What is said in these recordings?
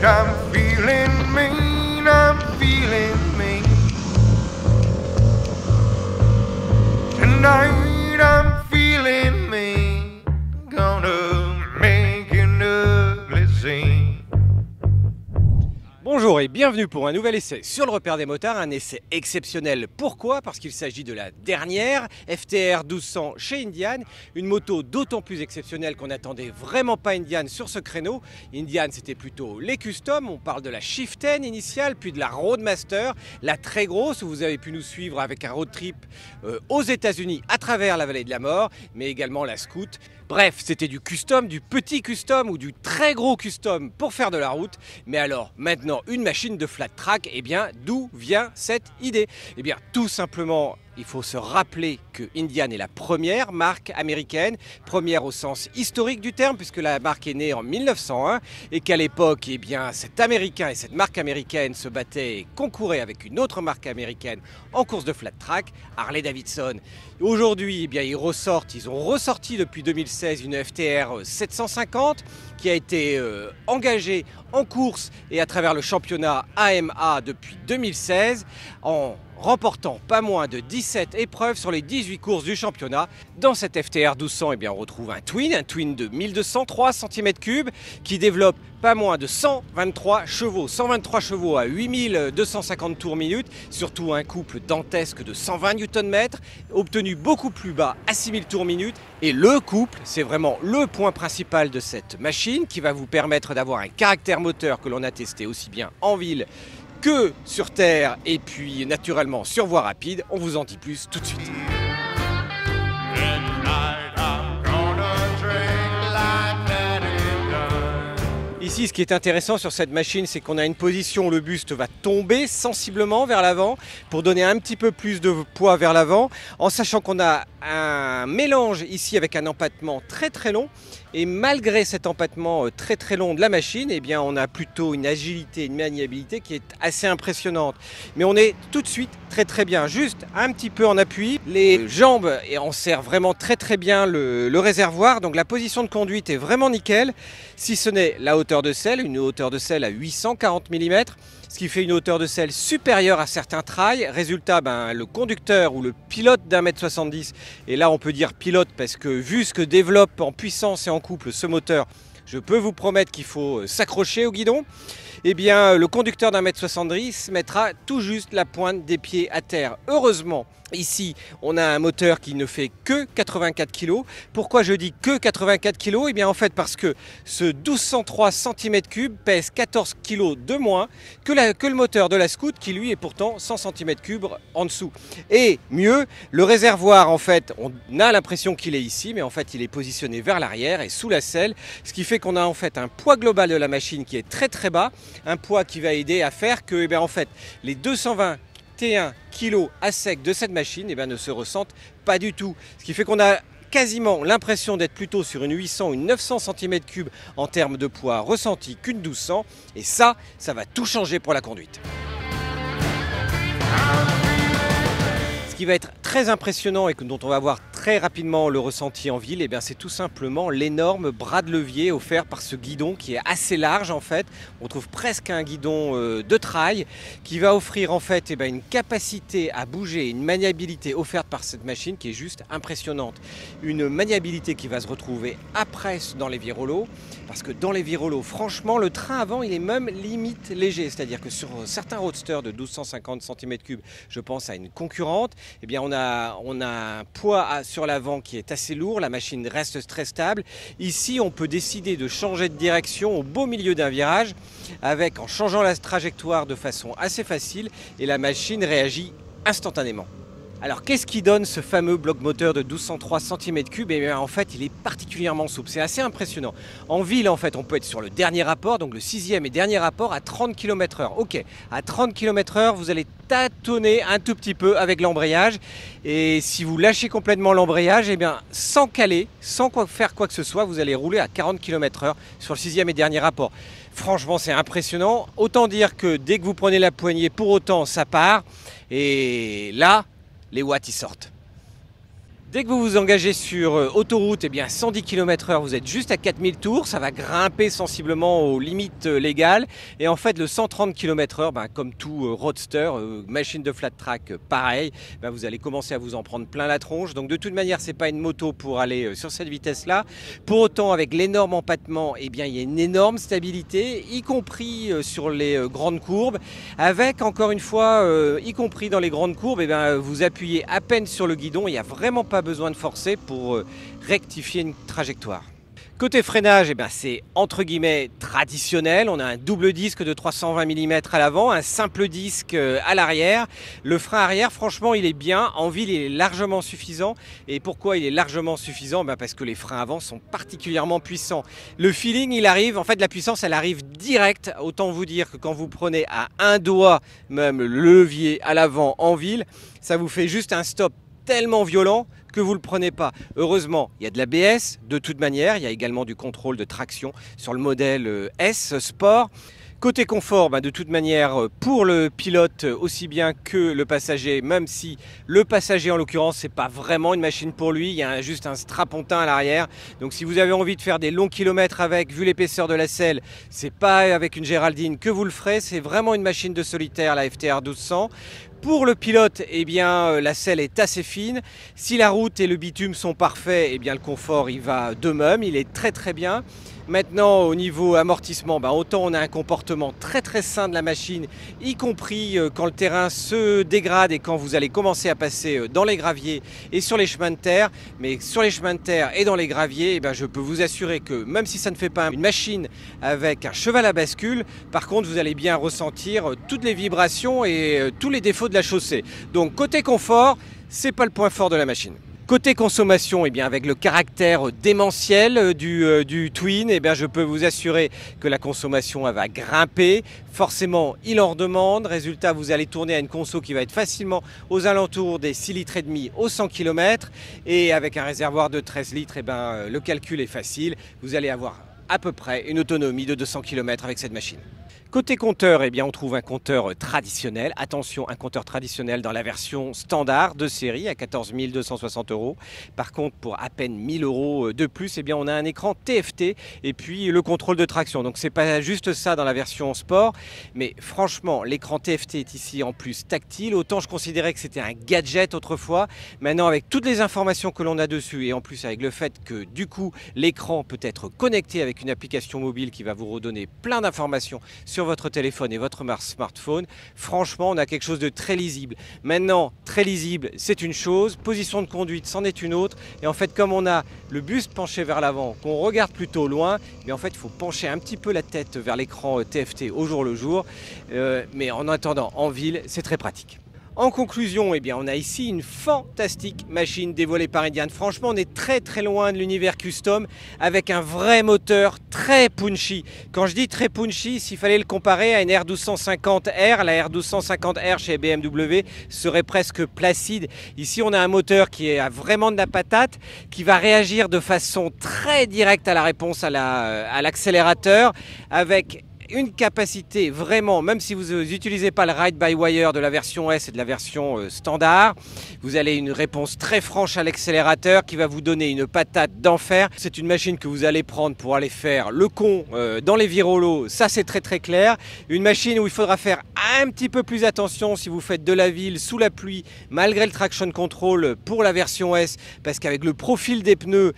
I'm feeling mean, I'm feeling mean. Tonight I'm feeling mean. Gonna make an ugly scene. Bonjour et bienvenue pour un nouvel essai sur le repère des motards, un essai exceptionnel. Pourquoi? Parce qu'il s'agit de la dernière FTR 1200 chez Indian, une moto d'autant plus exceptionnelle qu'on n'attendait vraiment pas Indian sur ce créneau. Indian, c'était plutôt les customs, on parle de la Chieftain initiale, puis de la Roadmaster, la très grosse où vous avez pu nous suivre avec un road trip aux États-Unis à travers la vallée de la mort, mais également la Scout. Bref, c'était du custom, du petit custom ou du très gros custom pour faire de la route. Mais alors, maintenant, une machine de flat track, eh bien, d'où vient cette idée? Eh bien, tout simplement, il faut se rappeler que Indian est la première marque américaine, première au sens historique du terme, puisque la marque est née en 1901 et qu'à l'époque, eh bien, cet Américain et cette marque américaine se battaient et concouraient avec une autre marque américaine en course de flat track, Harley-Davidson. Aujourd'hui, eh bien, ils ont ressorti depuis 2016 une FTR 750 qui a été engagée en course et à travers le championnat AMA depuis 2016 en remportant pas moins de 17 épreuves sur les 18 courses du championnat. Dans cette FTR 1200, eh bien, on retrouve un twin de 1203 cm3 qui développe pas moins de 123 chevaux à 8250 tours minute, surtout un couple dantesque de 120 Nm, obtenu beaucoup plus bas à 6000 tours minute. Et le couple, c'est vraiment le point principal de cette machine qui va vous permettre d'avoir un caractère moteur que l'on a testé aussi bien en ville que sur terre et puis naturellement sur voie rapide. On vous en dit plus tout de suite. Ici, ce qui est intéressant sur cette machine, c'est qu'on a une position où le buste va tomber sensiblement vers l'avant pour donner un petit peu plus de poids vers l'avant, en sachant qu'on a un mélange ici avec un empattement très très long. Et malgré cet empattement très très long de la machine, eh bien, on a plutôt une agilité, une maniabilité qui est assez impressionnante. Mais on est tout de suite très très bien, juste un petit peu en appui. Les jambes, et on serre vraiment très très bien le réservoir, donc la position de conduite est vraiment nickel, si ce n'est la hauteur de selle, une hauteur de selle à 840 mm, ce qui fait une hauteur de selle supérieure à certains trails. Résultat, le conducteur ou le pilote d'1,70 m, et là on peut dire pilote parce que vu ce que développe en puissance et en couple ce moteur, je peux vous promettre qu'il faut s'accrocher au guidon. Eh bien, le conducteur d'1,70 m mettra tout juste la pointe des pieds à terre. Heureusement, ici, on a un moteur qui ne fait que 84 kg. Pourquoi je dis que 84 kg? Eh bien, en fait, parce que ce 1203 cm3 pèse 14 kg de moins que le moteur de la Scout, qui lui est pourtant 100 cm3 en dessous. Et mieux, le réservoir, en fait, on a l'impression qu'il est ici, mais en fait, il est positionné vers l'arrière et sous la selle, ce qui fait qu'on a en fait un poids global de la machine qui est très très bas. Un poids qui va aider à faire que en fait, les 221 kg à sec de cette machine ne se ressentent pas du tout. Ce qui fait qu'on a quasiment l'impression d'être plutôt sur une 800 ou une 900 cm3 en termes de poids ressenti qu'une 1200. Et ça va tout changer pour la conduite. Ce qui va être très impressionnant et dont on va voir très rapidement le ressenti en ville, c'est tout simplement l'énorme bras de levier offert par ce guidon qui est assez large en fait. On trouve presque un guidon de trail qui va offrir en fait une capacité à bouger, une maniabilité offerte par cette machine qui est juste impressionnante. Une maniabilité qui va se retrouver après dans les virolos, parce que dans les virolos, franchement, le train avant il est même limite léger, c'est-à-dire que sur certains roadsters de 1250 cm3, je pense à une concurrente, on a un poids sur l'avant qui est assez lourd, la machine reste très stable. Ici, on peut décider de changer de direction au beau milieu d'un virage, en changeant la trajectoire de façon assez facile, et la machine réagit instantanément. Alors qu'est-ce qui donne ce fameux bloc moteur de 1203 cm3? En fait, il est particulièrement souple, c'est assez impressionnant. En ville, en fait, on peut être sur le dernier rapport, donc le 6e et dernier rapport à 30 km/h. Ok, à 30 km/h, vous allez tâtonner un tout petit peu avec l'embrayage. Et si vous lâchez complètement l'embrayage, sans caler, sans faire quoi que ce soit, vous allez rouler à 40 km/h sur le 6e et dernier rapport. Franchement, c'est impressionnant. Autant dire que dès que vous prenez la poignée, pour autant, ça part. Et là, les watts, ils sortent. Dès que vous vous engagez sur autoroute, eh bien 110 km/h, vous êtes juste à 4000 tours, ça va grimper sensiblement aux limites légales. Et en fait, le 130 km/h, comme tout roadster, machine de flat track, pareil, vous allez commencer à vous en prendre plein la tronche. Donc de toute manière, c'est pas une moto pour aller sur cette vitesse-là. Pour autant, avec l'énorme empattement, eh bien, il y a une énorme stabilité, y compris sur les grandes courbes. Avec, encore une fois, y compris dans les grandes courbes, vous appuyez à peine sur le guidon, il n'y a vraiment pas besoin de forcer pour rectifier une trajectoire. Côté freinage, c'est entre guillemets traditionnel. On a un double disque de 320 mm à l'avant, un simple disque à l'arrière. Le frein arrière, franchement, il est bien. En ville, il est largement suffisant. Et pourquoi il est largement suffisant? Parce que les freins avant sont particulièrement puissants. Le feeling, il arrive, en fait, la puissance, elle arrive direct. Autant vous dire que quand vous prenez à un doigt, même le levier à l'avant en ville, ça vous fait juste un stop tellement violent que vous ne le prenez pas. Heureusement, il y a de l'ABS de toute manière, il y a également du contrôle de traction sur le modèle S Sport. Côté confort, de toute manière, pour le pilote aussi bien que le passager, même si le passager en l'occurrence, c'est pas vraiment une machine pour lui, il y a juste un strapontin à l'arrière. Donc si vous avez envie de faire des longs kilomètres avec, vu l'épaisseur de la selle, c'est pas avec une Géraldine que vous le ferez, c'est vraiment une machine de solitaire, la FTR 1200. Pour le pilote, la selle est assez fine. Si la route et le bitume sont parfaits, le confort il va de même, il est très très bien. Maintenant, au niveau amortissement, autant on a un comportement très très sain de la machine, y compris quand le terrain se dégrade et quand vous allez commencer à passer dans les graviers et sur les chemins de terre. Mais sur les chemins de terre et dans les graviers, je peux vous assurer que même si ça ne fait pas une machine avec un cheval à bascule, par contre vous allez bien ressentir toutes les vibrations et tous les défauts de la chaussée. Donc côté confort, c'est pas le point fort de la machine. Côté consommation, avec le caractère démentiel du Twin, je peux vous assurer que la consommation elle va grimper. Forcément, il en redemande. Résultat, vous allez tourner à une conso qui va être facilement aux alentours des 6,5 litres au 100 km. Et avec un réservoir de 13 litres, le calcul est facile. Vous allez avoir à peu près une autonomie de 200 km avec cette machine. Côté compteur, on trouve un compteur traditionnel. Attention, un compteur traditionnel dans la version standard de série à 14 260 €. Par contre, pour à peine 1000 € de plus, on a un écran TFT et puis le contrôle de traction. Donc c'est pas juste ça dans la version sport, mais franchement, l'écran TFT est ici en plus tactile. Autant je considérais que c'était un gadget autrefois. Maintenant, avec toutes les informations que l'on a dessus et en plus avec le fait que du coup, l'écran peut être connecté avec une application mobile qui va vous redonner plein d'informations sur votre téléphone et votre smartphone, franchement on a quelque chose de très lisible. Maintenant, très lisible c'est une chose, position de conduite c'en est une autre, et en fait comme on a le buste penché vers l'avant, qu'on regarde plutôt loin, mais en fait il faut pencher un petit peu la tête vers l'écran TFT au jour le jour, mais en attendant en ville c'est très pratique. En conclusion, on a ici une fantastique machine dévoilée par Indian. Franchement, on est très très loin de l'univers custom avec un vrai moteur très punchy. Quand je dis très punchy, s'il fallait le comparer à une R1250R, la R1250R chez BMW serait presque placide. Ici, on a un moteur qui a vraiment de la patate, qui va réagir de façon très directe à la réponse à l'accélérateur avec une capacité vraiment, même si vous n'utilisez pas le ride-by-wire de la version S et de la version standard, vous allez une réponse très franche à l'accélérateur qui va vous donner une patate d'enfer. C'est une machine que vous allez prendre pour aller faire le con dans les virolos, ça c'est très très clair. Une machine où il faudra faire un petit peu plus attention si vous faites de la ville sous la pluie, malgré le traction control pour la version S, parce qu'avec le profil des pneus,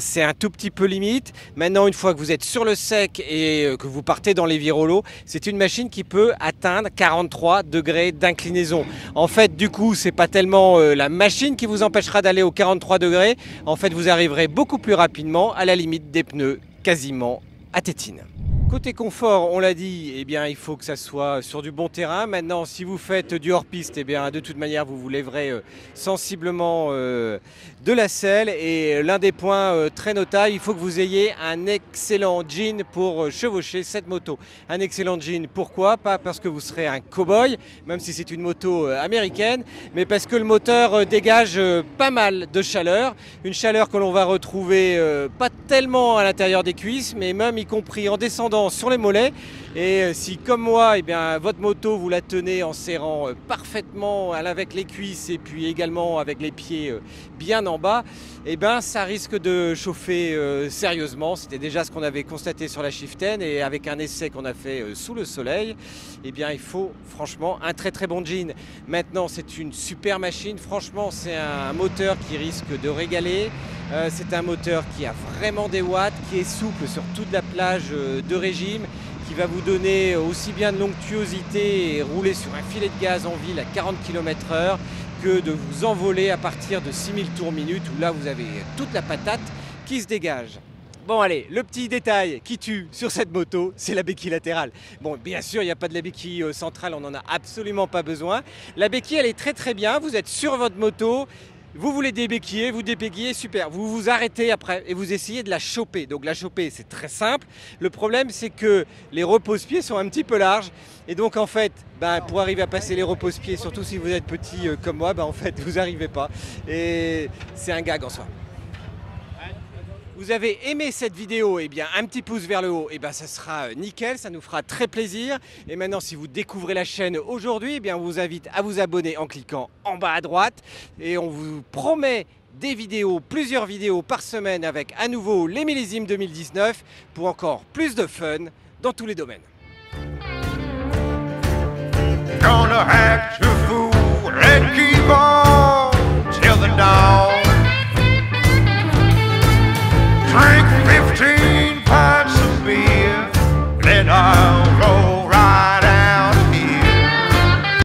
c'est un tout petit peu limite. Maintenant, une fois que vous êtes sur le sec et que vous partez dans les virolos, c'est une machine qui peut atteindre 43 degrés d'inclinaison. En fait, du coup, c'est pas tellement la machine qui vous empêchera d'aller aux 43 degrés. En fait, vous arriverez beaucoup plus rapidement à la limite des pneus, quasiment à tétine. Côté confort, on l'a dit, il faut que ça soit sur du bon terrain. Maintenant, si vous faites du hors-piste, de toute manière, vous vous lèverez sensiblement de la selle. Et l'un des points très notables, il faut que vous ayez un excellent jean pour chevaucher cette moto. Un excellent jean, pourquoi? Pas parce que vous serez un cow-boy, même si c'est une moto américaine, mais parce que le moteur dégage pas mal de chaleur. Une chaleur que l'on va retrouver pas tellement à l'intérieur des cuisses, mais même y compris en descendant sur les mollets. Et si comme moi, eh bien, votre moto vous la tenez en serrant parfaitement avec les cuisses et puis également avec les pieds bien en bas, eh ben, ça risque de chauffer sérieusement. C'était déjà ce qu'on avait constaté sur la Chieftain, et avec un essai qu'on a fait sous le soleil, eh bien, il faut franchement un très très bon jean. Maintenant, c'est une super machine. Franchement, c'est un moteur qui risque de régaler. C'est un moteur qui a vraiment des watts, qui est souple sur toute la plage de régime, qui va vous donner aussi bien de l'onctuosité et rouler sur un filet de gaz en ville à 40 km/h que de vous envoler à partir de 6000 tours minute, où là vous avez toute la patate qui se dégage. Bon allez, le petit détail qui tue sur cette moto, c'est la béquille latérale. Bon, bien sûr, il n'y a pas de la béquille centrale, on n'en a absolument pas besoin. La béquille, elle est très très bien, vous êtes sur votre moto, vous voulez débéquiller, vous débéquillez, super. Vous vous arrêtez après et vous essayez de la choper. Donc la choper, c'est très simple. Le problème, c'est que les repose-pieds sont un petit peu larges. Et donc en fait, pour arriver à passer les repose-pieds, surtout si vous êtes petit comme moi, en fait, vous n'arrivez pas. Et c'est un gag en soi. Vous avez aimé cette vidéo, eh bien un petit pouce vers le haut, eh bien ça sera nickel, ça nous fera très plaisir. Et maintenant, si vous découvrez la chaîne aujourd'hui, eh bien on vous invite à vous abonner en cliquant en bas à droite. Et on vous promet des vidéos, plusieurs vidéos par semaine, avec à nouveau les millésimes 2019 pour encore plus de fun dans tous les domaines. Gonna act a fool and keep on till the dawn. Drink